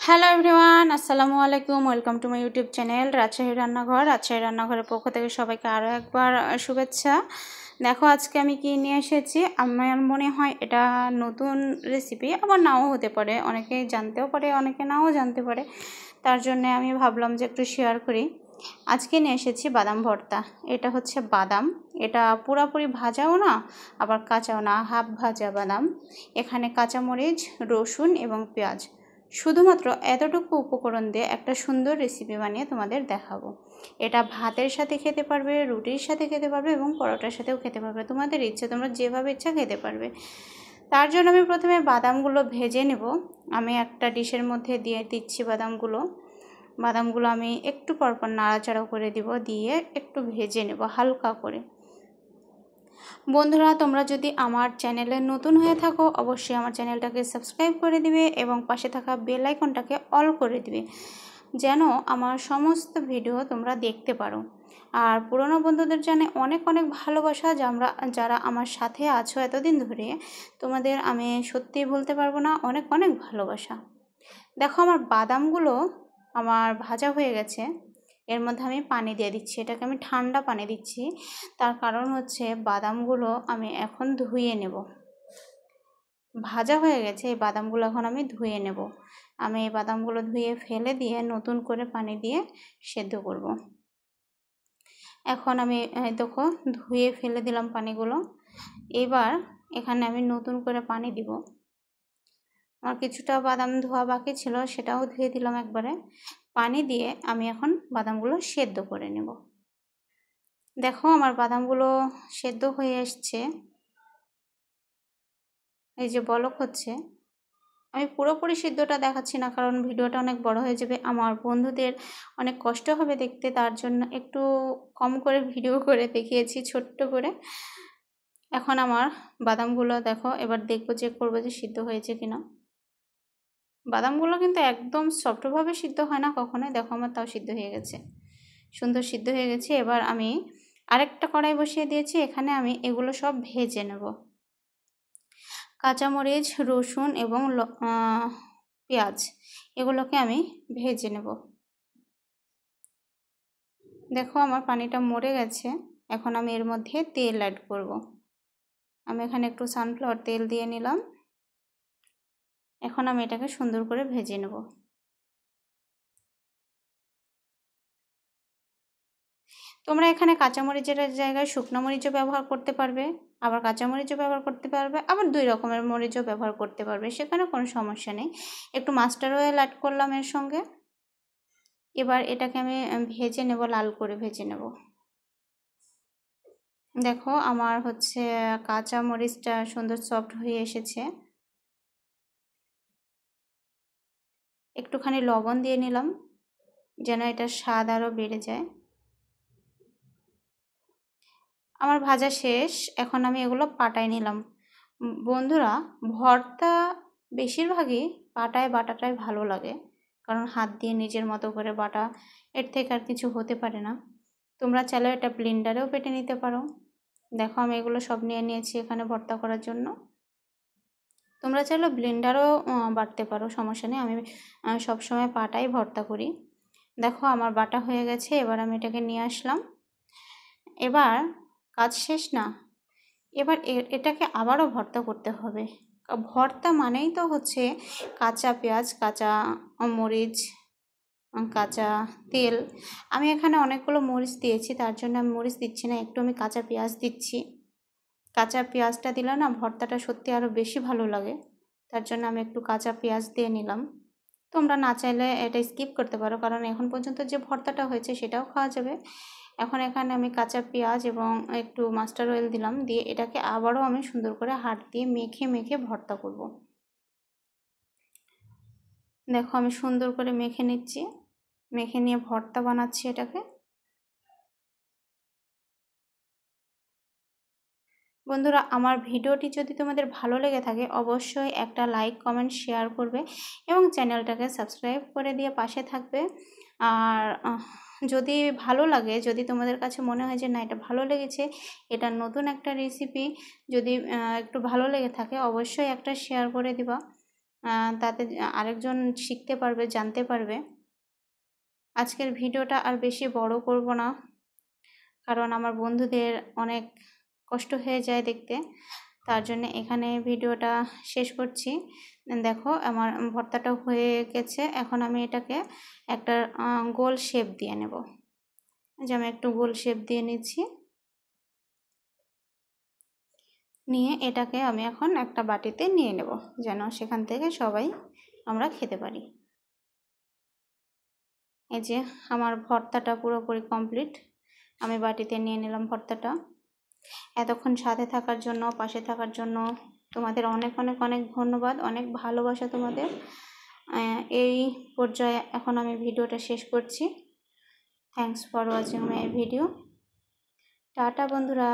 Hello everyone, আসসালামু আলাইকুম। Welcome to my YouTube channel Rajshahi রান্নাঘর। রাজশাহী রান্নাঘরের পক্ষ থেকে সবাইকে আরও একবার শুভেচ্ছা। দেখো আজকে আমি কি নিয়ে এসেছি। আমার মনে হয় এটা নতুন রেসিপি, আবার নাও হতে পারে, অনেকে জানতেও পারে অনেকে নাও জানতে পারে। তার জন্য আমি ভাবলাম যে একটু শেয়ার করি। আজকে নিয়ে এসেছি বাদাম ভর্তা। এটা হচ্ছে বাদাম, এটা পুরোপুরি ভাজাও না আবার কাঁচাও না, হাফ ভাজা বাদাম। এখানে কাঁচামরিচ, রসুন এবং পেঁয়াজ, শুধুমাত্র এতটুকু উপকরণ দিয়ে একটা সুন্দর রেসিপি বানিয়ে তোমাদের দেখাবো। এটা ভাতের সাথে খেতে পারবে, রুটির সাথে খেতে পারবে এবং পরোটার সাথেও খেতে পারবে, তোমাদের ইচ্ছে, তোমরা যেভাবে ইচ্ছা খেতে পারবে। তার জন্য আমি প্রথমে বাদামগুলো ভেজে নেব। আমি একটা ডিশের মধ্যে দিয়ে দিচ্ছি বাদামগুলো আমি একটু পরপর নাড়াচাড়া করে দিব, দিয়ে একটু ভেজে নেব হালকা করে। বন্ধুরা, তোমরা যদি আমার চ্যানেলে নতুন হয়ে থাকো অবশ্যই আমার চ্যানেলটাকে সাবস্ক্রাইব করে দিবে এবং পাশে থাকা বেল আইকনটাকে অল করে দিবে, যেন আমার সমস্ত ভিডিও তোমরা দেখতে পারো। আর পুরনো বন্ধুদের জানে অনেক অনেক ভালোবাসা, যারা আমার সাথে আছো এতদিন ধরে, তোমাদের আমি সত্যিই ভুলতে পারবো না, অনেক অনেক ভালোবাসা। দেখো আমার বাদামগুলো আমার ভাজা হয়ে গেছে। এর মধ্যে আমি পানি দিয়ে দিচ্ছি, এটাকে আমি ঠান্ডা পানি দিচ্ছি। তার কারণ হচ্ছে বাদামগুলো আমি এখন ধুয়ে নেব। ভাজা হয়ে গেছে, এই বাদামগুলো এখন আমি ধুয়ে নেব। আমি এই বাদামগুলো ধুয়ে ফেলে দিয়ে নতুন করে পানি দিয়ে সেদ্ধ করব। এখন আমি দেখো ধুয়ে ফেলে দিলাম পানিগুলো। এবার এখানে আমি নতুন করে পানি দিব। আমার কিছুটা বাদাম ধোয়া বাকি ছিল, সেটাও ধুয়ে দিলাম একবারে। পানি দিয়ে আমি এখন বাদামগুলো সেদ্ধ করে নেব। দেখো আমার বাদামগুলো সেদ্ধ হয়ে এসছে, এই যে বলক হচ্ছে। আমি পুরোপুরি সিদ্ধটা দেখাচ্ছি না, কারণ ভিডিওটা অনেক বড় হয়ে যাবে, আমার বন্ধুদের অনেক কষ্ট হবে দেখতে, তার জন্য একটু কম করে ভিডিও করে দেখিয়েছি, ছোট্ট করে। এখন আমার বাদামগুলো দেখো, এবার দেখবো চেক করবো যে সিদ্ধ হয়েছে কিনা। বাদামগুলো কিন্তু একদম সফটভাবে সিদ্ধ হয় না কখনোই। দেখো আমার তাও সিদ্ধ হয়ে গেছে, সুন্দর সিদ্ধ হয়ে গেছে। এবার আমি আরেকটা কড়াই বসিয়ে দিয়েছি, এখানে আমি এগুলো সব ভেজে নেব। কাঁচামরিচ, রসুন এবং পেঁয়াজ, এগুলোকে আমি ভেজে নেব। দেখো আমার পানিটা মরে গেছে। এখন আমি এর মধ্যে তেল অ্যাড করব। আমি এখানে একটু সানফ্লাওয়ার তেল দিয়ে নিলাম। এখন আমি এটাকে সুন্দর করে ভেজে নেব। তোমরা এখানে কাঁচামরিচের জায়গায় শুকনো মরিচও ব্যবহার করতে পারবে, আবার কাঁচামরিচও ব্যবহার করতে পারবে, আবার দুই রকমের মরিচও ব্যবহার করতে পারবে, সেখানে কোনো সমস্যা নেই। একটু মাস্টার্ড অয়েল অ্যাড করলাম এর সঙ্গে। এবার এটাকে আমি ভেজে নেব, লাল করে ভেজে নেব। দেখো আমার হচ্ছে কাঁচা মরিচটা সুন্দর সফট হয়ে এসেছে। একটুখানি লবণ দিয়ে নিলাম যেন এটার স্বাদ আরও বেড়ে যায়। আমার ভাজা শেষ, এখন আমি এগুলো পাটায় নিলাম। বন্ধুরা, ভর্তা বেশিরভাগই পাটায় বাটাটাই ভালো লাগে, কারণ হাত দিয়ে নিজের মতো করে বাটা, এর থেকে আর কিছু হতে পারে না। তোমরা চাইলে এটা ব্লেন্ডারেও বেটে নিতে পারো। দেখো আমি এগুলো সব নিয়ে নিয়েছি এখানে ভর্তা করার জন্য। তোমরা চাইলে ব্লেন্ডারও বাটতে পারো, সমস্যা নেই। আমি সবসময় পাটাই ভর্তা করি। দেখো আমার বাটা হয়ে গেছে, এবার আমি এটাকে নিয়ে আসলাম। এবার কাজ শেষ না, এবার এটাকে আবারও ভর্তা করতে হবে। ভর্তা মানেই তো হচ্ছে কাঁচা পেঁয়াজ, কাঁচা মরিচ, কাঁচা তেল। আমি এখানে অনেকগুলো মরিচ দিয়েছি, তার জন্য আমি মরিচ দিচ্ছি না, একটু আমি কাঁচা পেঁয়াজ দিচ্ছি। কাঁচা পেঁয়াজটা দিলে না ভর্তাটা সত্যি আরও বেশি ভালো লাগে, তার জন্য আমি একটু কাঁচা পেঁয়াজ দিয়ে নিলাম। তোমরা না চাইলে এটা স্কিপ করতে পারো, কারণ এখন পর্যন্ত যে ভর্তাটা হয়েছে সেটাও খাওয়া যাবে। এখন এখানে আমি কাঁচা পেঁয়াজ এবং একটু মাস্টার্ড অয়েল দিলাম, দিয়ে এটাকে আবারও আমি সুন্দর করে হাত দিয়ে মেখে মেখে ভর্তা করব। দেখো আমি সুন্দর করে মেখে নিচ্ছি, মেখে নিয়ে ভর্তা বানাচ্ছি এটাকে। বন্ধুরা, আমার ভিডিওটি যদি তোমাদের ভালো লেগে থাকে অবশ্যই একটা লাইক, কমেন্ট, শেয়ার করবে এবং চ্যানেলটাকে সাবস্ক্রাইব করে দিয়ে পাশে থাকবে। আর যদি ভালো লাগে, যদি তোমাদের কাছে মনে হয় যে না এটা ভালো লেগেছে, এটা নতুন একটা রেসিপি, যদি একটু ভালো লেগে থাকে অবশ্যই একটা শেয়ার করে দিবা। তাতে আরেকজন শিখতে পারবে, জানতে পারবে। আজকের ভিডিওটা আর বেশি বড় করব না, কারণ আমার বন্ধুদের অনেক কষ্ট হয়ে যায় দেখতে, তার জন্য এখানে ভিডিওটা শেষ করছি। দেখো আমার ভর্তাটা হয়ে গেছে। এখন আমি এটাকে একটা গোল শেপ দিয়ে নেব। যে আমি একটু গোল শেপ দিয়ে নিচ্ছি, নিয়ে এটাকে আমি এখন একটা বাটিতে নিয়ে নেব, যেন সেখান থেকে সবাই আমরা খেতে পারি। এই যে আমার ভর্তাটা পুরোপুরি কমপ্লিট, আমি বাটিতে নিয়ে নিলাম ভর্তাটা। এতক্ষণ সাথে থাকার জন্য, পাশে থাকার জন্য তোমাদের অনেক অনেক অনেক ধন্যবাদ, অনেক ভালোবাসা তোমাদের। এই পর্যায়ে এখন আমি ভিডিওটা শেষ করছি। Thanks for watching my video. Tata বন্ধুরা।